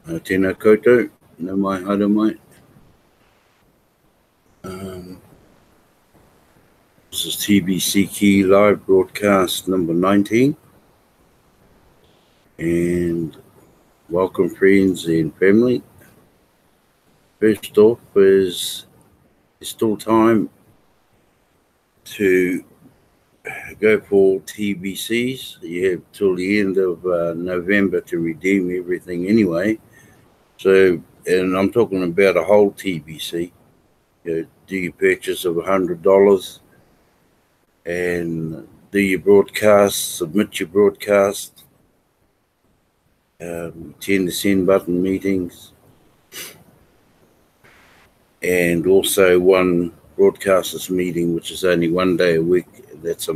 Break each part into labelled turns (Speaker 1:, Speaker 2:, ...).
Speaker 1: Tēnā koutou, nā mai haere mai. This is TBC Kii Live Broadcast number 19. And welcome friends and family. First off is it's still time to go for TBCs. You have till the end of November to redeem everything anyway. So, and I'm talking about a whole TBC. Do your purchase of $100 and do your broadcast, submit your broadcast, attend the send button meetings, and also one broadcasters meeting, which is only one day a week. That's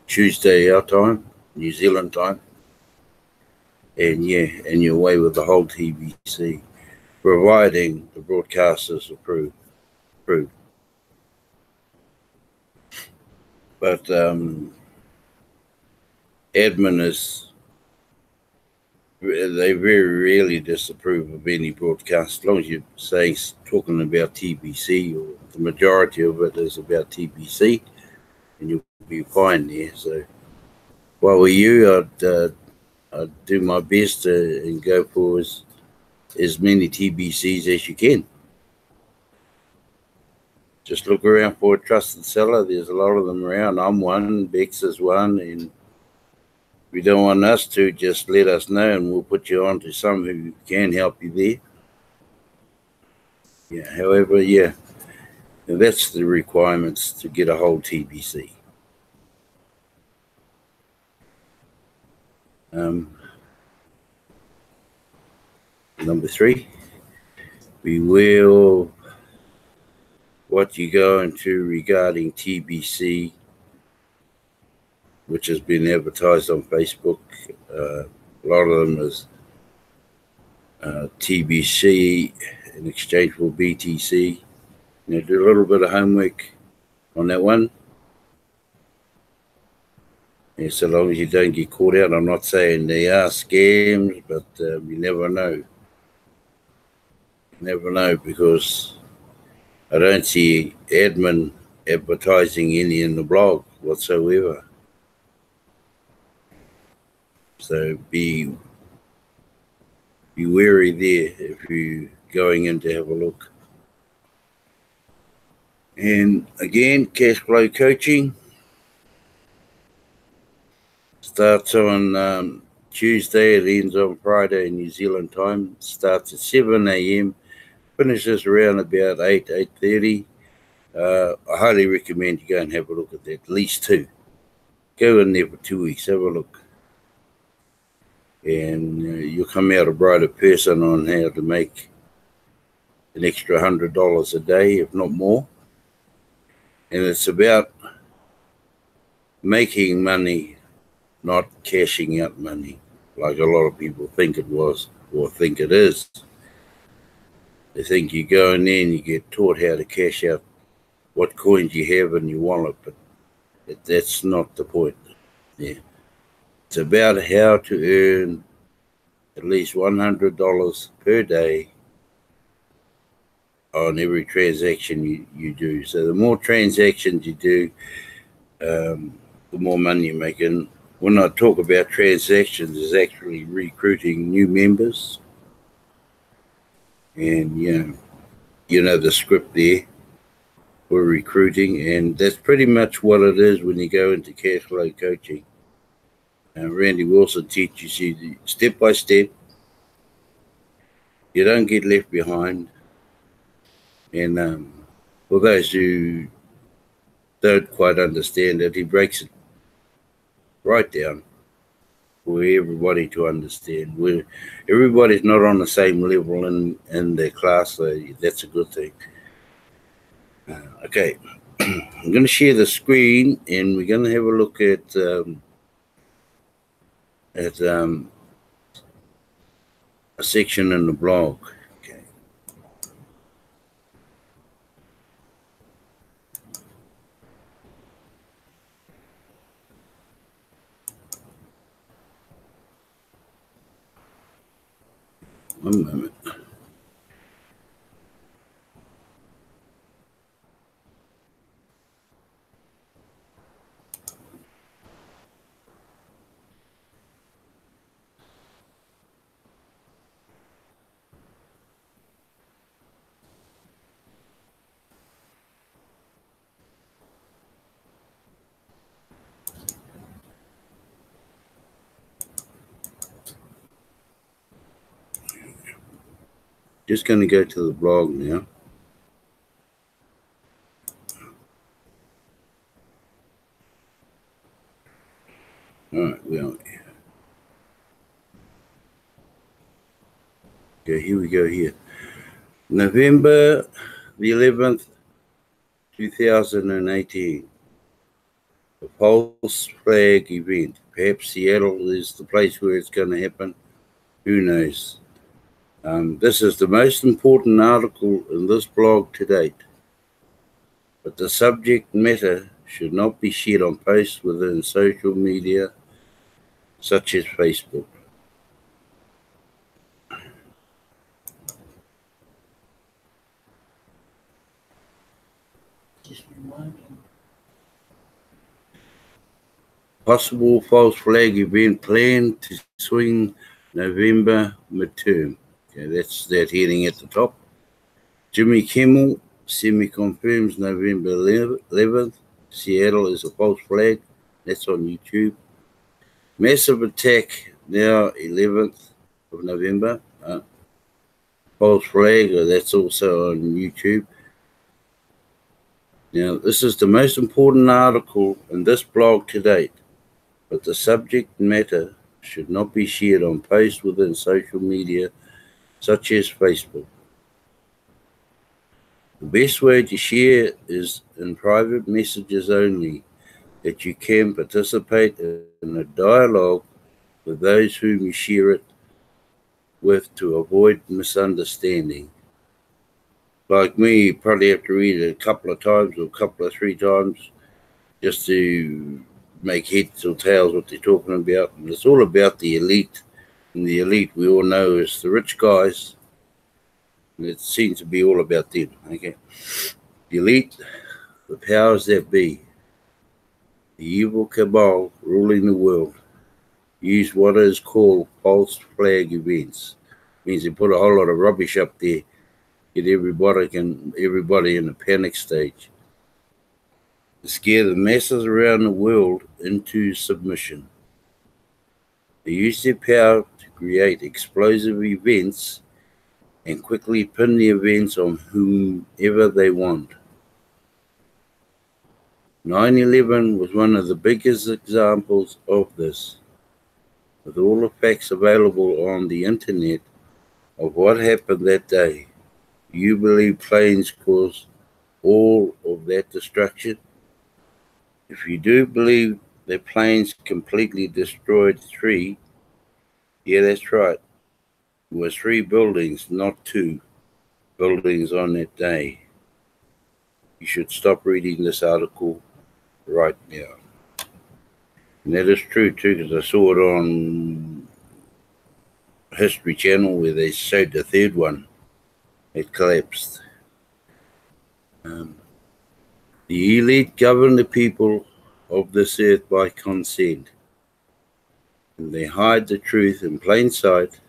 Speaker 1: Tuesday our time, New Zealand time. And yeah, and you're away with the whole TBC, providing the broadcasters approve. But admin they very rarely disapprove of any broadcast, as long as you're saying talking about TBC, or the majority of it is about TBC, and you'll be fine there. So, if I were you, I'd do my best and go for as many TBCs as you can. Just look around for a trusted seller. There's a lot of them around. I'm one, Bex is one, and if you don't want us to, just let us know and we'll put you on to some who can help you there. Yeah, however, yeah, that's the requirements to get a whole TBC. Number 3, beware of what you go into regarding TBC, which has been advertised on Facebook. A lot of them is TBC in exchange for BTC. Do a little bit of homework on that one. And so long as you don't get caught out, I'm not saying they are scams, but you never know. Never know, because I don't see admin advertising any in the blog whatsoever. So be wary there if you're going in to have a look. And again, cash flow coaching starts on Tuesday. It ends on Friday New Zealand time. It starts at 7 a.m. Finishes around about 8:30. I highly recommend you go and have a look at that. At least 2. Go in there for 2 weeks. Have a look. And you'll come out a brighter person on how to make an extra $100 a day, if not more. And it's about making money, not cashing out money, like a lot of people think it was or think it is. They think you go in there and you get taught how to cash out what coins you have in your wallet, but that's not the point. Yeah. It's about how to earn at least $100 per day on every transaction you do. So the more transactions you do, the more money you make. And when I talk about transactions, it's actually recruiting new members. And, you know the script there for recruiting. And that's pretty much what it is when you go into cash flow coaching. Randy Wilson teaches you step by step. You don't get left behind. And for those who don't quite understand it, he breaks it right down for everybody to understand. Everybody's not on the same level in their class, so that's a good thing. Okay, I'm going to share the screen, and we're going to have a look at a section in the blog. Okay. One moment. Just going to go to the blog now. All right, well, okay, here we go here. November the 11th, 2018. A false flag event. Perhaps Seattle is the place where it's going to happen. Who knows? This is the most important article in this blog to date. But the subject matter should not be shared on posts within social media such as Facebook. Possible false flag event planned to swing November midterm. Okay, that's that heading at the top. Jimmy Kimmel semi-confirms November 11th. Seattle is a false flag. That's on YouTube. Massive attack now 11th of November. False flag, that's also on YouTube. Now, this is the most important article in this blog to date, but the subject matter should not be shared on posts within social media such as Facebook. The best way to share is in private messages only, that you can participate in a dialogue with those whom you share it with to avoid misunderstanding. Like me, you probably have to read it a couple of times or three times just to make heads or tails what they're talking about. And it's all about the elite. And the elite, we all know, is the rich guys. And it seems to be all about them. Okay, the elite, the powers that be, the evil cabal ruling the world, use what is called false flag events. Means they put a whole lot of rubbish up there, get everybody in a panic stage, to scare the masses around the world into submission. They use their power to create explosive events and quickly pin the events on whomever they want. 9/11 was one of the biggest examples of this. With all the facts available on the internet of what happened that day, you believe planes caused all of that destruction? If you do believe that planes completely destroyed three, yeah, that's right. It was 3 buildings, not 2 buildings on that day. You should stop reading this article right now. And that is true too, because I saw it on History Channel where they showed the 3rd one. It collapsed. The elite govern the people of this earth by consent, and they hide the truth in plain sight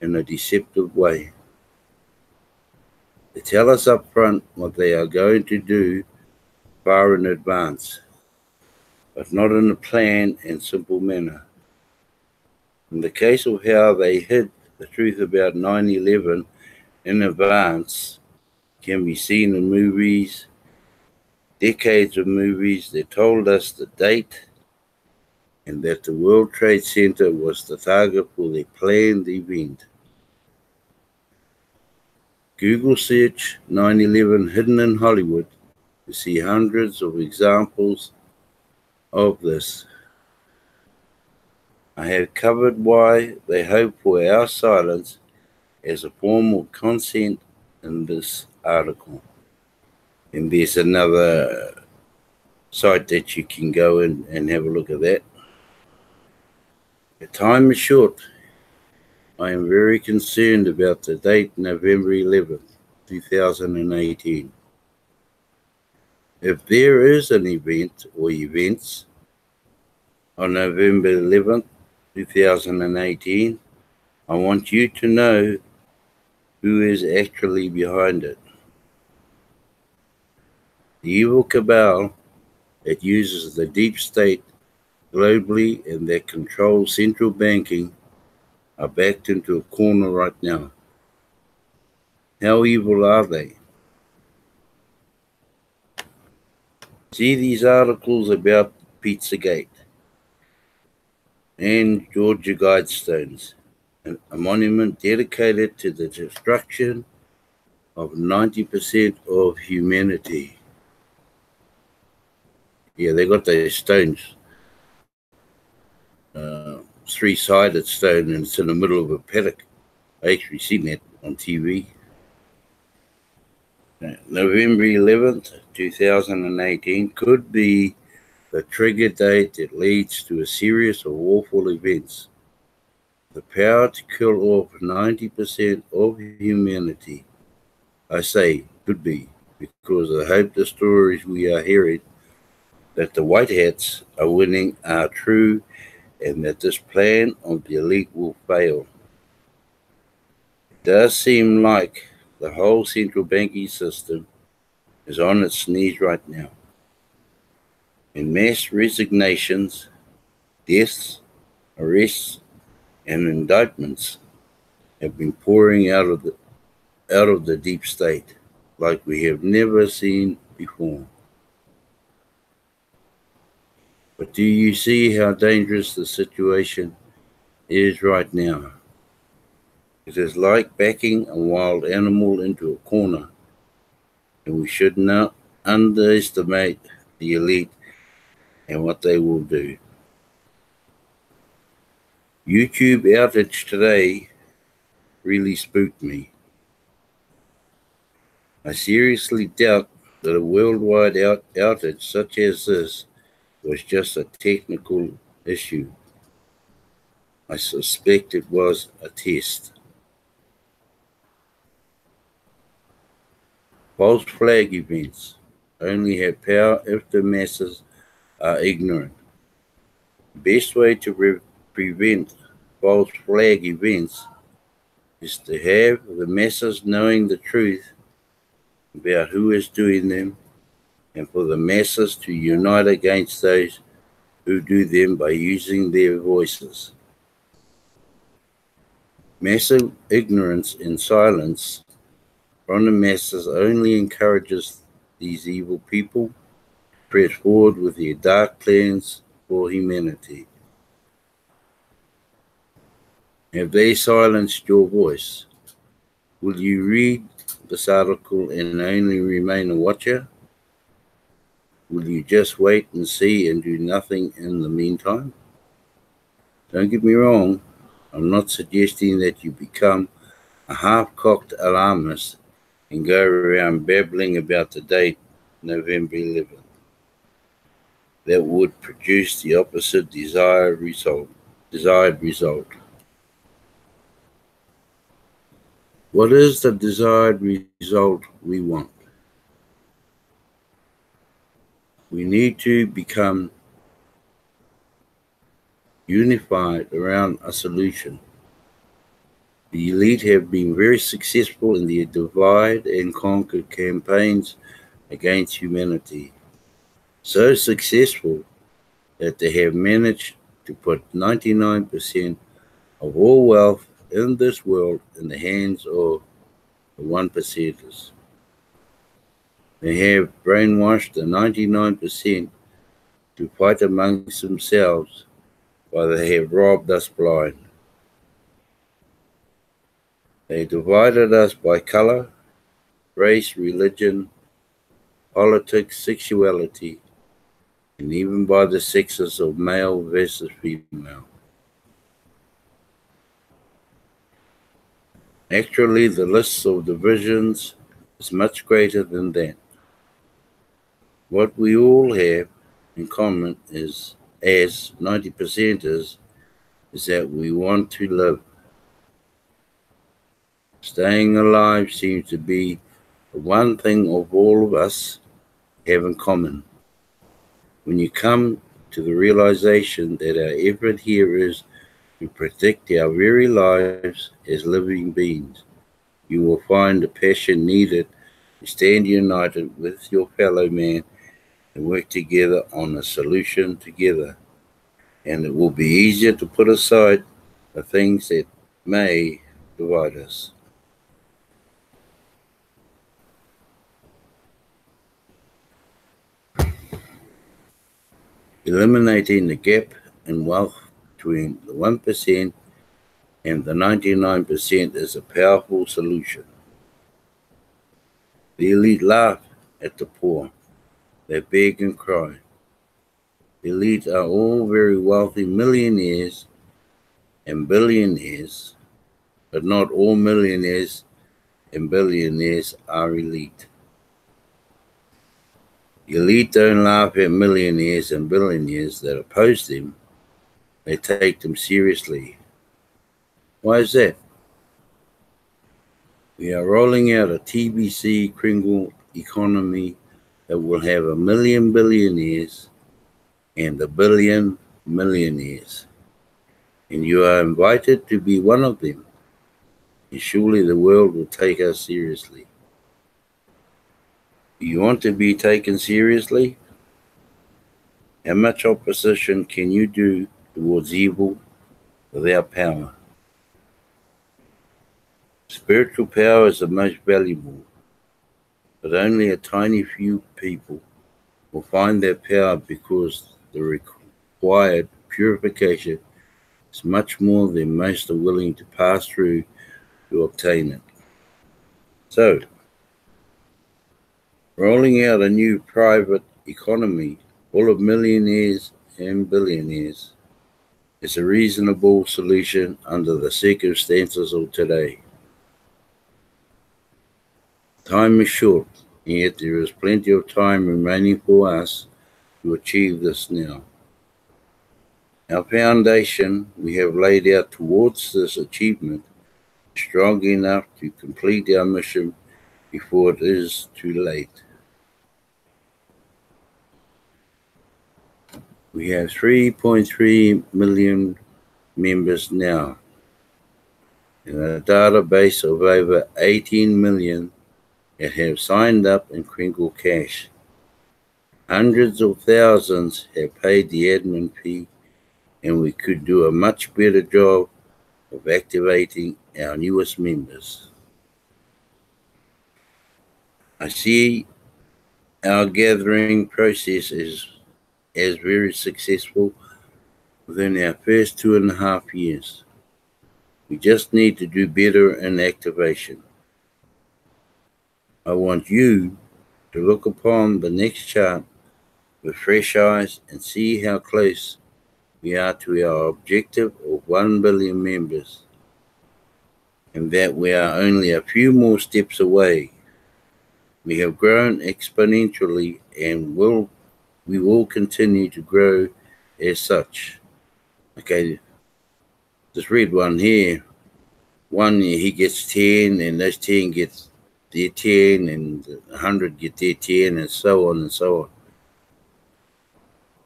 Speaker 1: in a deceptive way. They tell us up front what they are going to do far in advance, but not in a planned and simple manner. In the case of how they hid the truth about 9/11 in advance can be seen in movies, decades of movies that told us the date and that the World Trade Center was the target for their planned event. Google search 9/11 hidden in Hollywood to see hundreds of examples of this. I have covered why they hope for our silence as a form of consent in this article. And there's another site that you can go in and have a look at that. The time is short. I am very concerned about the date November 11th, 2018. If there is an event or events on November 11th, 2018, I want you to know who is actually behind it. The evil cabal that uses the deep state globally and that controls central banking are backed into a corner right now. How evil are they? See these articles about Pizzagate and Georgia Guidestones, a monument dedicated to the destruction of 90% of humanity. Yeah, they got those stones, three-sided stone, and it's in the middle of a paddock. I actually seen that on TV. November 11th, 2018 could be the trigger date that leads to a series of awful events. The power to kill off 90% of humanity. I say could be, because I hope the stories we are hearing that the white hats are winning are true and that this plan of the elite will fail. It does seem like the whole central banking system is on its knees right now. And mass resignations, deaths, arrests, and indictments have been pouring out of the deep state like we have never seen before. But do you see how dangerous the situation is right now? It is like backing a wild animal into a corner, and we should not underestimate the elite and what they will do. YouTube outage today really spooked me. I seriously doubt that a worldwide outage such as this was just a technical issue. I suspect it was a test. False flag events only have power if the masses are ignorant. The best way to prevent false flag events is to have the masses knowing the truth about who is doing them, and for the masses to unite against those who do them by using their voices. Massive ignorance and silence from the masses only encourages these evil people to press forward with their dark plans for humanity. Have they silenced your voice? Will you read this article and only remain a watcher? Will you just wait and see and do nothing in the meantime? Don't get me wrong, I'm not suggesting that you become a half-cocked alarmist and go around babbling about the date, November 11th. That would produce the opposite desired result. What is the desired result we want? We need to become unified around a solution. The elite have been very successful in their divide and conquer campaigns against humanity. So successful that they have managed to put 99% of all wealth in this world in the hands of the 1%ers. They have brainwashed the 99% to fight amongst themselves while they have robbed us blind. They divided us by color, race, religion, politics, sexuality, and even by the sexes of male versus female. Actually, the list of divisions is much greater than that. What we all have in common is, as 90%ers, is that we want to live. Staying alive seems to be the one thing of all of us have in common. When you come to the realization that our effort here is to protect our very lives as living beings, you will find the passion needed to stand united with your fellow man and work together on a solution together. And it will be easier to put aside the things that may divide us. Eliminating the gap in wealth between the 1% and the 99% is a powerful solution. The elite laugh at the poor. They beg and cry. The elite are all very wealthy millionaires and billionaires, but not all millionaires and billionaires are elite. The elite don't laugh at millionaires and billionaires that oppose them. They take them seriously. Why is that? We are rolling out a TBC Kringle economy that will have 1 million billionaires and 1 billion millionaires. And you are invited to be one of them. And surely the world will take us seriously. Do you want to be taken seriously? How much opposition can you do towards evil without power? Spiritual power is the most valuable, but only a tiny few people will find that power because the required purification is much more than most are willing to pass through to obtain it. So, rolling out a new private economy full of millionaires and billionaires is a reasonable solution under the circumstances of today. Time is short, and yet there is plenty of time remaining for us to achieve this now. Our foundation we have laid out towards this achievement is strong enough to complete our mission before it is too late. We have 3.3 million members now, and a database of over 18 million that have signed up in Kringle Cash. Hundreds of thousands have paid the admin fee, and we could do a much better job of activating our newest members. I see our gathering process as very successful within our first 2.5 years. We just need to do better in activation. I want you to look upon the next chart with fresh eyes and see how close we are to our objective of 1 billion members, and that we are only a few more steps away. We have grown exponentially and we will continue to grow as such. Okay, just read one here. One year he gets 10, and those 10 gets their 10, and 100 get their 10, and so on and so on.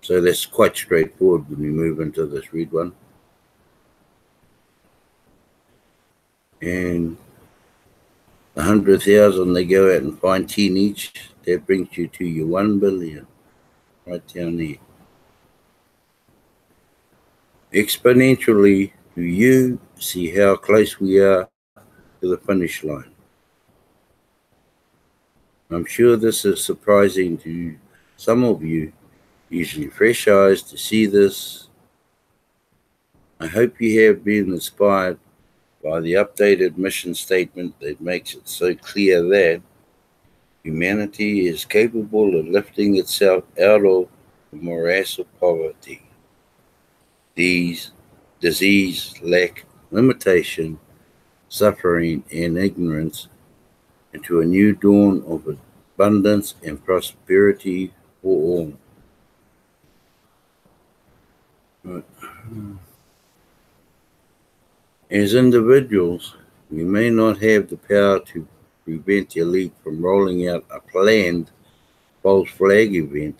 Speaker 1: So that's quite straightforward when we move into this read one. And 100,000, they go out and find 10 each. That brings you to your 1 billion, right down there. Exponentially, do you see how close we are to the finish line? I'm sure this is surprising to some of you, using fresh eyes to see this. I hope you have been inspired by the updated mission statement that makes it so clear that humanity is capable of lifting itself out of the morass of poverty, disease, lack, limitation, suffering, and ignorance into a new dawn of abundance and prosperity for all. Right. As individuals, We may not have the power to prevent the elite from rolling out a planned false flag event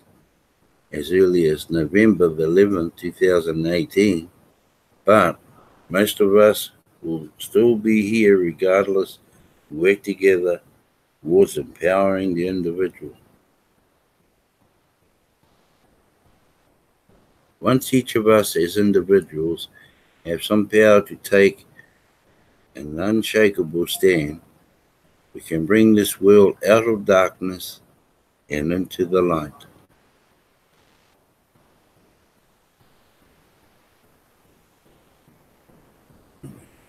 Speaker 1: as early as November the 11th, 2018, but most of us will still be here regardless to work together towards empowering the individual. Once each of us as individuals have some power to take an unshakable stand, we can bring this world out of darkness and into the light.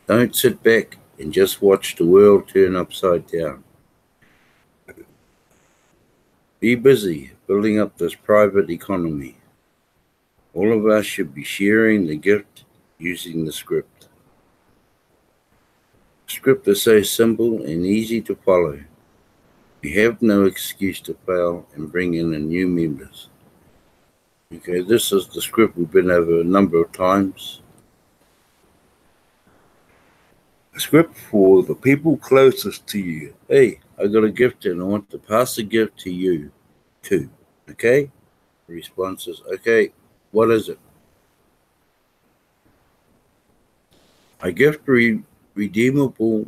Speaker 1: Don't sit back and just watch the world turn upside down. Be busy building up this private economy. All of us should be sharing the gift using the script. The script is so simple and easy to follow. We have no excuse to fail and bring in new members. Okay, this is the script we've been over a number of times. A script for the people closest to you. Hey, I got a gift and I want to pass the gift to you too. Okay? The response is, okay, what is it? A gift redeemable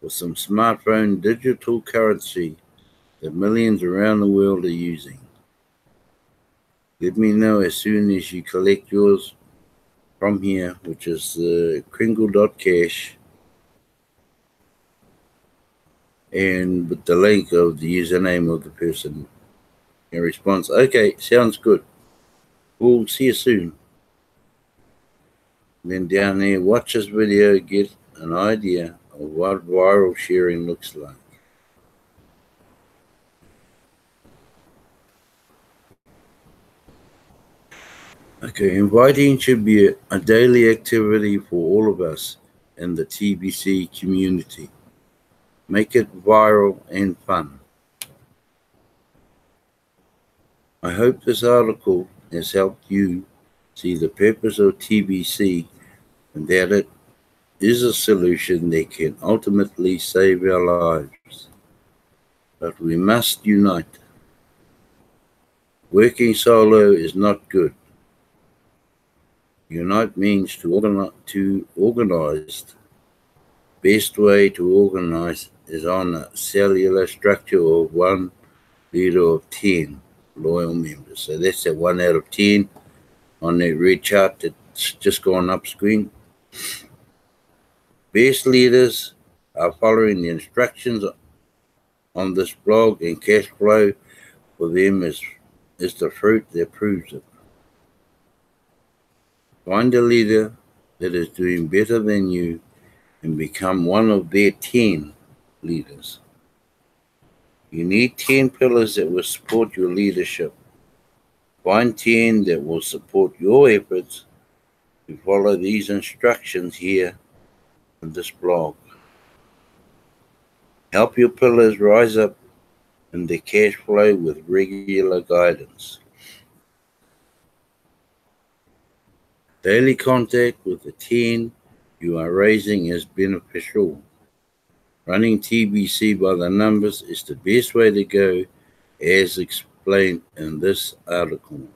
Speaker 1: with some smartphone digital currency that millions around the world are using. Let me know as soon as you collect yours from here, which is kringle.cash, and with the link of the username of the person. In response, okay, sounds good. We'll see you soon. Then down there, watch this video, get an idea of what viral sharing looks like. Okay, inviting should be a daily activity for all of us in the TBC community. Make it viral and fun. I hope this article has helped you see the purpose of TBC and that it is a solution that can ultimately save our lives. But we must unite. Working solo is not good. Unite means to organize. Best way to organize is on a cellular structure of 1 leader of 10 loyal members. So that's at 1 out of 10 on that red chart that's just gone up screen. Best leaders are following the instructions on this blog, and cash flow for them is the fruit that proves it. Find a leader that is doing better than you and become one of their 10 leaders. You need 10 pillars that will support your leadership. Find 10 that will support your efforts to follow these instructions here in this blog. Help your pillars rise up in their cash flow with regular guidance. Daily contact with the 10 you are raising is beneficial. Running TBC by the numbers is the best way to go, as explained in this article.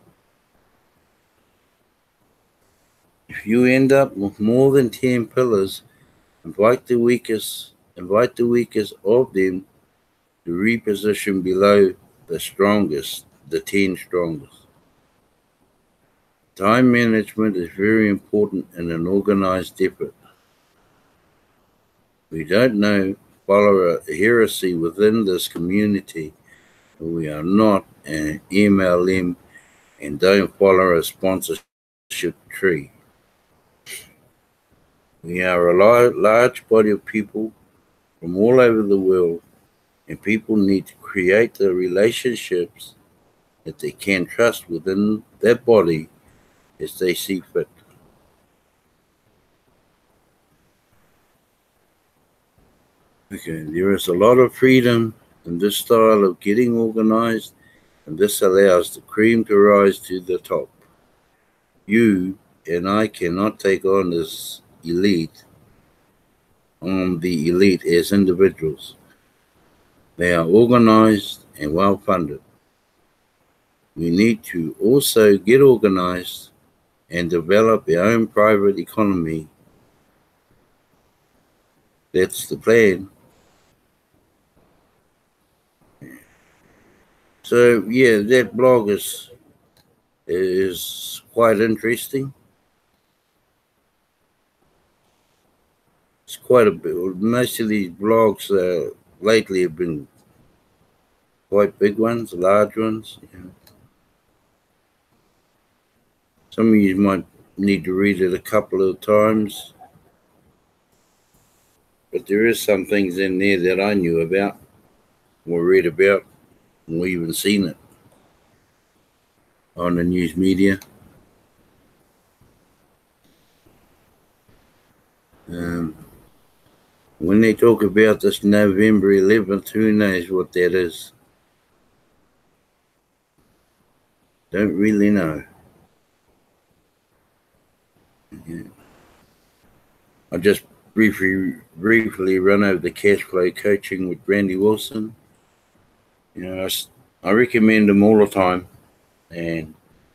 Speaker 1: If you end up with more than 10 pillars, invite the weakest of them to reposition below the 10 strongest. Time management is very important in an organized effort. We don't follow a heresy within this community. We are not an MLM and don't follow a sponsorship tree. We are a large body of people from all over the world, and people need to create the relationships that they can trust within their body as they see fit. Okay, there is a lot of freedom in this style of getting organized, and this allows the cream to rise to the top. You and I cannot take on this elite on the elite as individuals. They are organized and well funded. We need to also get organized and develop our own private economy. That's the plan. So yeah, that blog is quite interesting. It's quite a bit. Most of these blogs lately have been quite big ones, large ones. You know. Some of you might need to read it a couple of times, but there is some things in there that I knew about, or read about, or even seen it on the news media. When they talk about this November 11th, who knows what that is? Don't really know. Yeah. I just briefly run over the cash flow coaching with Randy Wilson. You know, I recommend him all the time, and you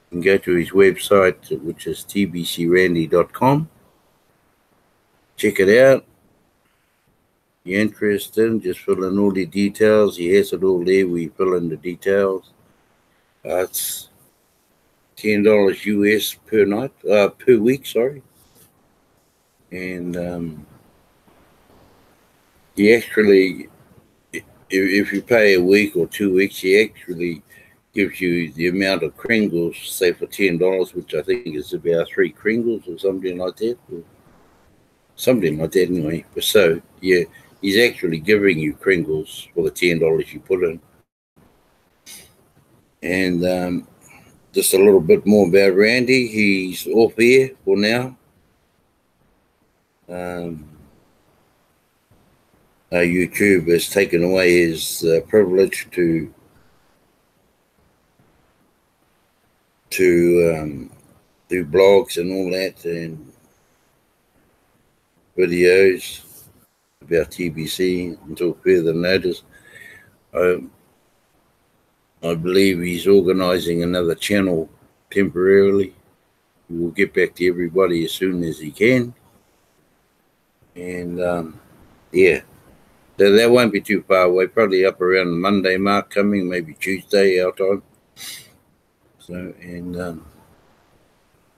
Speaker 1: can go to his website, which is tbcrandy.com. Check it out. You're interested, just fill in all the details. He has it all there where you fill in the details. It's $10 US per night, per week, sorry. And he actually, if you pay a week or 2 weeks, he actually gives you the amount of Kringles, say for $10, which I think is about 3 Kringles or something like that. Something like that anyway. But so, yeah, he's actually giving you Kringles for the $10 you put in. And just a little bit more about Randy. He's off air for now. YouTube has taken away his privilege to do blogs and all that, and videos about TBC until further notice. I believe he's organizing another channel temporarily. He will get back to everybody as soon as he can. And yeah, that won't be too far away, probably up around the Monday mark coming, maybe Tuesday our time. So, and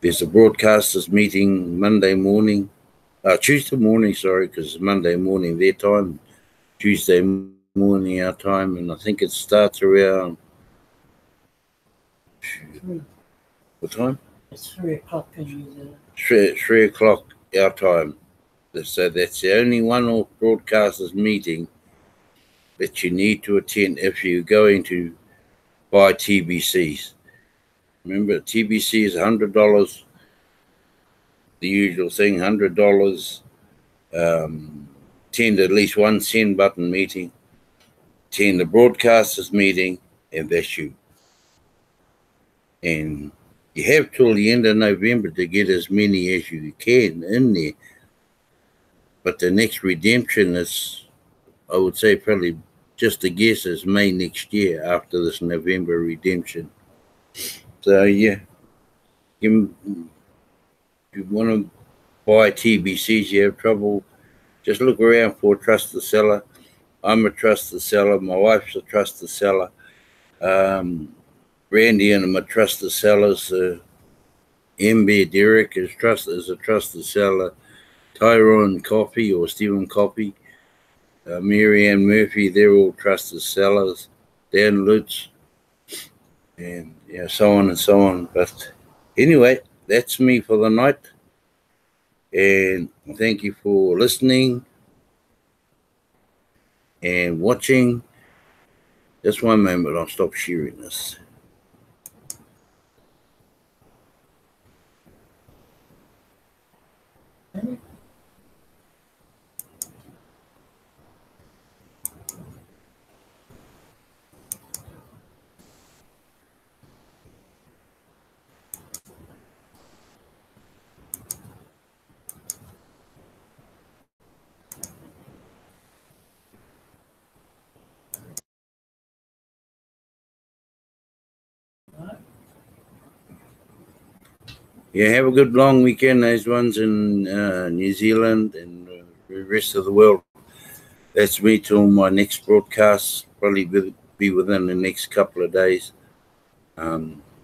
Speaker 1: there's a broadcasters meeting Monday morning, Tuesday morning, sorry, because it's Monday morning their time, Tuesday morning our time, and I think it starts around, what time?
Speaker 2: It's 3 o'clock in New
Speaker 1: 3 o'clock our time. So that's the only one broadcasters meeting that you need to attend if you're going to buy TBCs. Remember, TBC is $100, the usual thing, $100. Attend at least one send button meeting, attend the broadcasters meeting, and that's you. And you have till the end of November to get as many as you can in there. But the next redemption is, I would say, probably just a guess, is May next year after this November redemption. So yeah, if you want to buy TBCs, you have trouble, just look around for a trusted seller. I'm a trusted seller. My wife's a trusted seller. Randy and I'm a trusted sellers. MB Derek is a trusted seller. Tyrone Coffey or Stephen Coffey, Marianne Murphy, they're all trusted sellers. Dan Lutz, and so on and so on. But anyway, that's me for the night. And thank you for listening and watching. Just one moment, I'll stop sharing this. Yeah, have a good long weekend, those ones in New Zealand and the rest of the world. That's me till my next broadcast, probably be within the next couple of days.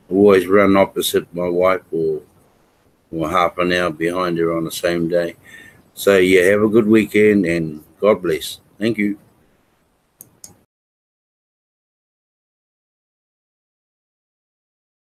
Speaker 1: Always run opposite my wife or half an hour behind her on the same day. So, yeah, have a good weekend and God bless. Thank you.